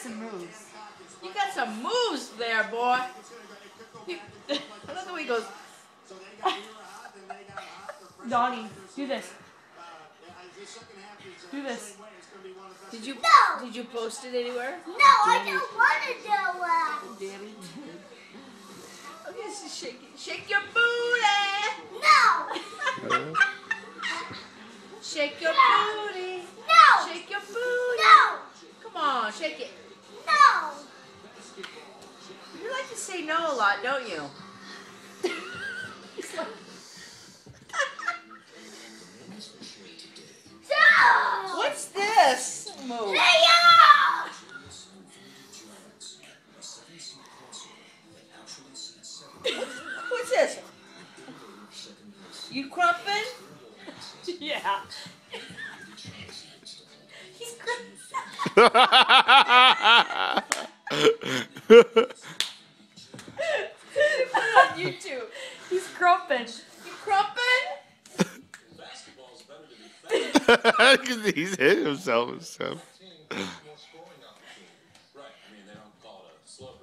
some moves. You got some moves there, boy. I love the way he goes. Donnie, do this. Do this. Did you No. Did you post it anywhere? No, I don't want to do it. Daddy. Okay, so shake your booty. No. Shake your booty. No. Shake your booty. No. Come on, shake it. No. You like to say no a lot, don't you? No. What's this move? Leo. What's this? You crumping? Yeah. He's crumping. On YouTube. He's crumping. You crumping? Because he's hit himself and stuff. Right. I mean, they don't call it a slow